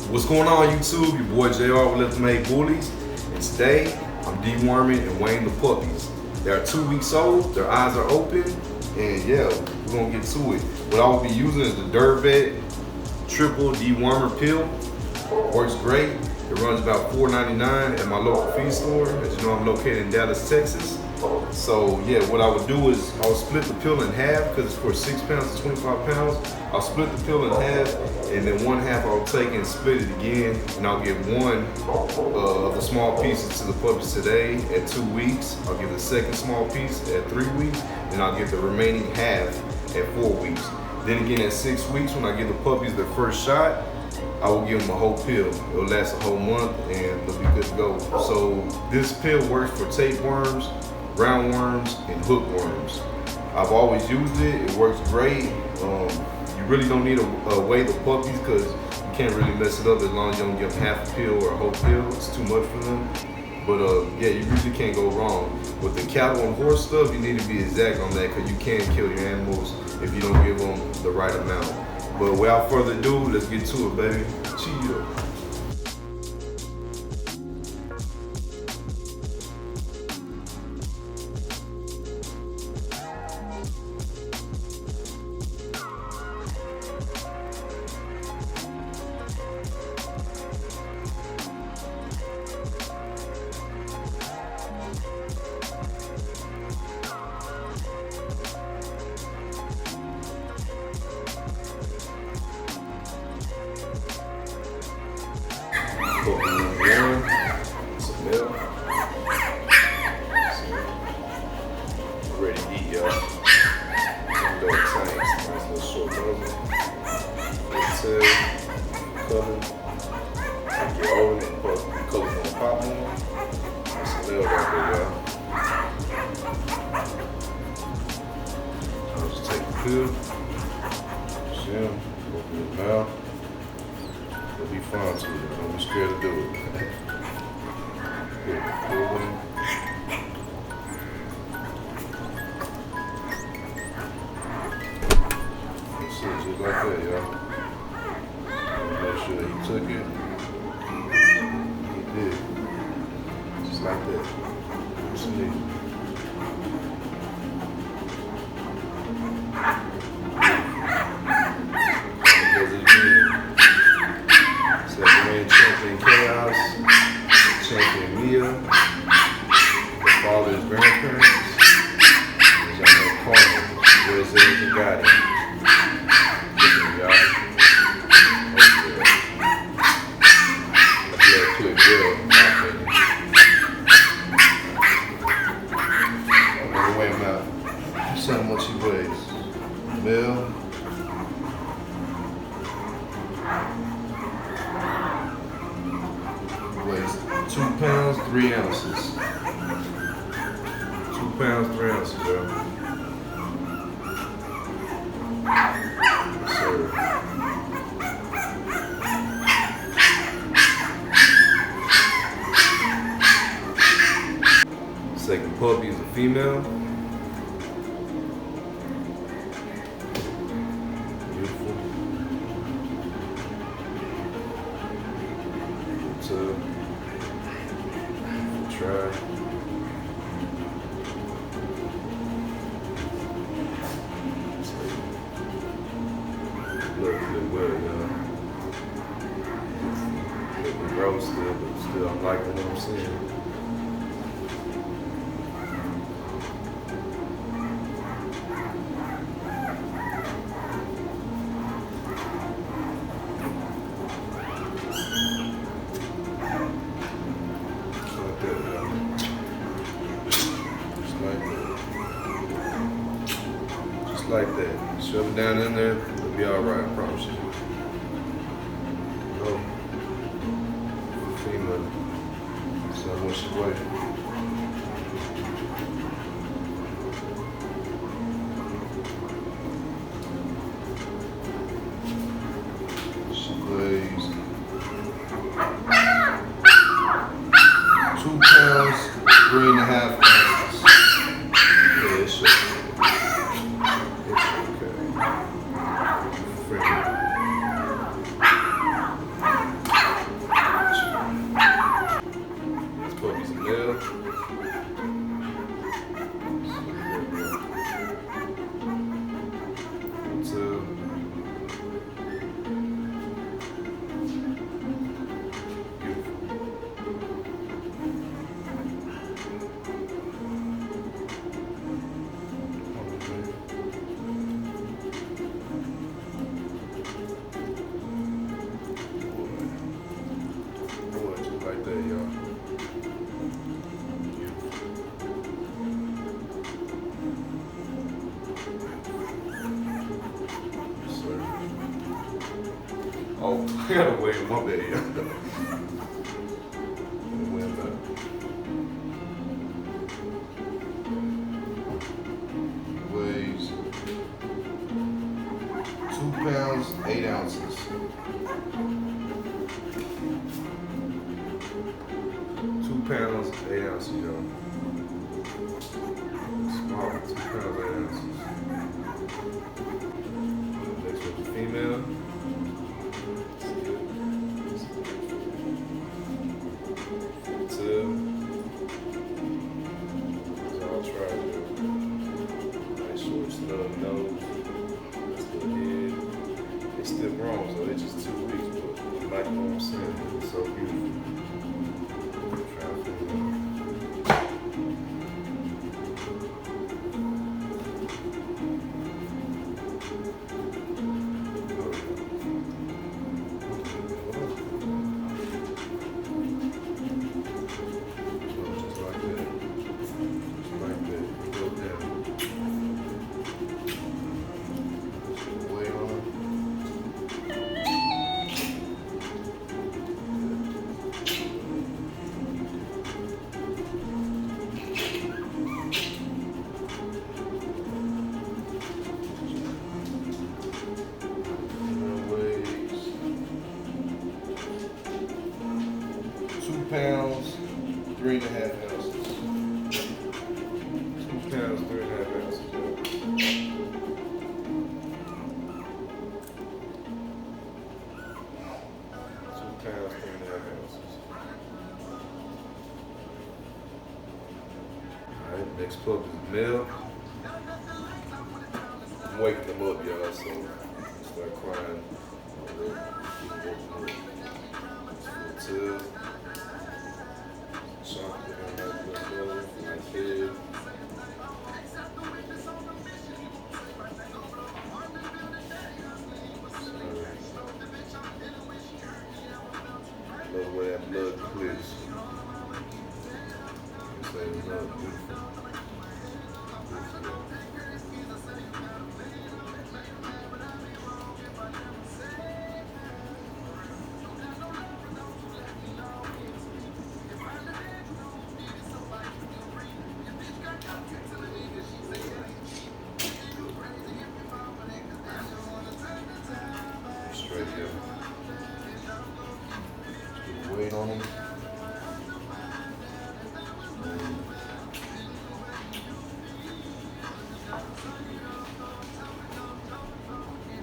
What's going on, YouTube? Your boy JR with Little Made Bullies, and today I'm deworming and weighing the puppies. They are 2 weeks old, their eyes are open, and yeah, we're gonna get to it. What I will be using is the DurVet Triple Dewormer Pill. Works great. It runs about $4.99 at my local feed store. As you know, I'm located in Dallas, Texas. So yeah, what I would do is I'll split the pill in half because it's for 6 pounds to 25 pounds. I'll split the pill in half, and then one half I'll take and split it again, and I'll give one of the small pieces to the puppies today at 2 weeks. I'll give the second small piece at 3 weeks, and I'll give the remaining half at 4 weeks. Then again at 6 weeks, when I give the puppies their first shot, I will give them a whole pill. It'll last a whole month and they'll be good to go. So this pill works for tapeworms, roundworms, and hookworms. I've always used it. It works great. You really don't need to weigh the puppies because you can't really mess it up as long as you don't give them half a pill or a whole pill. It's too much for them. But yeah, you really can't go wrong. With the cattle and horse stuff, you need to be exact on that because you can kill your animals if you don't give them the right amount. But without further ado, let's get to it, baby. Chill. Puppy number 1, it's a male. Ready to eat, y'all. Little tanks, nice little short muzzle. Little tail, color. Get over it, the color's gonna pop more. That's a male right there, y'all. I'll just take the pill. See him, open his mouth. It'll be fun to it. Don't be scared to do it. Good. Pull one. That's it, just like that, y'all. Make sure he took it. He did. Just like that. What's the need? Champion Chaos, Champion Mia, the father's grandparents, and y'all know Carmen, where it says you got it. Listen, y'all. That's a quick girl, in my opinion. I'm gonna weigh him out. You see how much he weighs. Male. Weighs 2 pounds, 3 ounces. 2 pounds, 3 ounces, y'all. Yes, sir. Second puppy is a female. Beautiful. Try. Look good, well, y'all. Looking gross still, but still I'm liking what I'm seeing. Like that. Shove it down in there, it'll be alright, I promise you. Oh. Female. So much she weighs. She weighs 2 pounds, 3.5 ounces. Yeah, it's okay. there, y'all. Yes, sir. Oh, I gotta wait, my bad, y'all. Weighs 2 pounds, 8 ounces. 2 pounds, 8 ounces, y'all. Small, 2 pounds, 8 ounces. Next one's a female. Two. So I'll try to do nice short snub nose. That's the head. It's still wrong, so it's just 2 weeks, but like what I'm saying, it's so beautiful. Try to figure it out. Pounds, 3.5 ounces. 2 pounds, 3.5 ounces. 2 pounds, 3.5 ounces. Alright, next pup is male. I'm waking them up, y'all, so start crying. Two. Chocolate and like head. Love the way that blood clears. Say it's not beautiful. Straight here. Put the weight on them.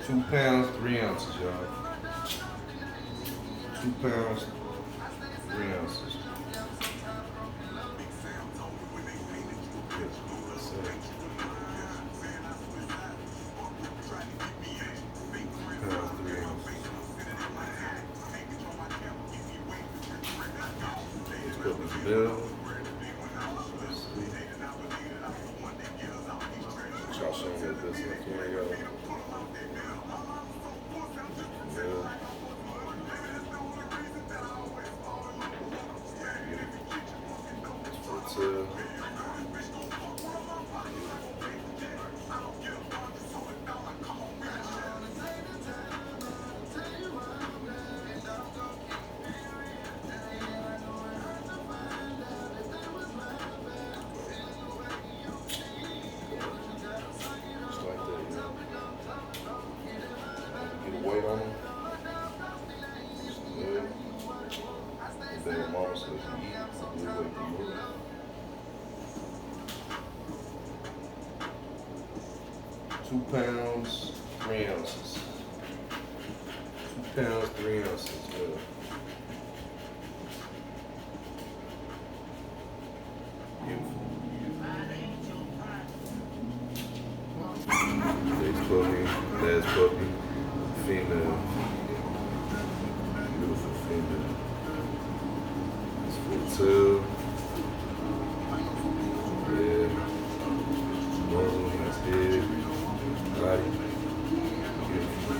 2 pounds, 3 ounces, y'all. 2 pounds, 3 ounces. Bill. Y'all show me this in the camera. Bill. Two. Weight on them. Good. Then your mama says you eat. You wait to move. 2 pounds, 3 ounces. 2 pounds, 3 ounces. Good. Beautiful. Next puppy, last puppy. Female. Beautiful female. It's 42. Yeah. Muzzle, nice head. Body. Beautiful.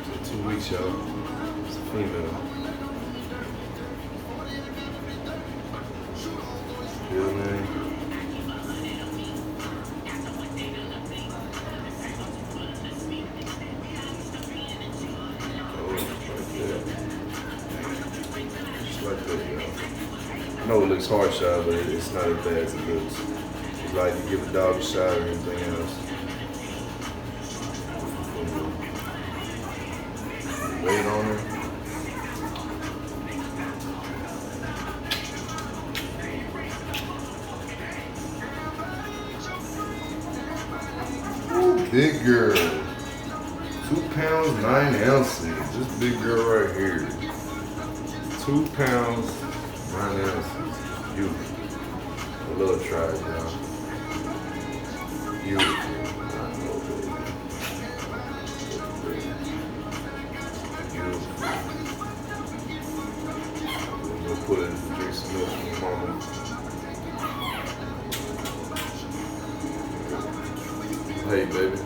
So 2 weeks, y'all. It's a female. I know it looks harsh out, but it's not as bad as it looks. It's like you give a dog a shot or anything else. Weight on it. Ooh, big girl. 2 pounds, 9 ounces. This big girl right here. 2 pounds, 9 ounces. Beautiful. A little tribe, y'all. Beautiful. Beautiful. I'm gonna put it in the drink some milk for mama. Hey, baby.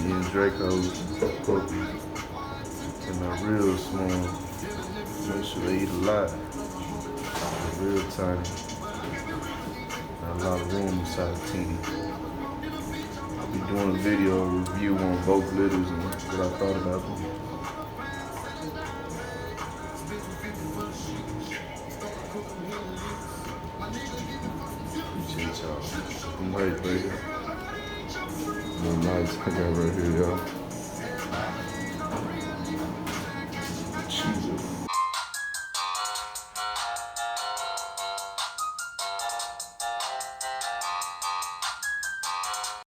These Dracos, puppies, and they're real small. Make sure they eat a lot. They're real tiny. Not a lot of room inside the teeny. I'll be doing a video review on both litters and what I thought about them. Appreciate y'all. I'm right, baby. More nice I got right here, y'all. Jesus.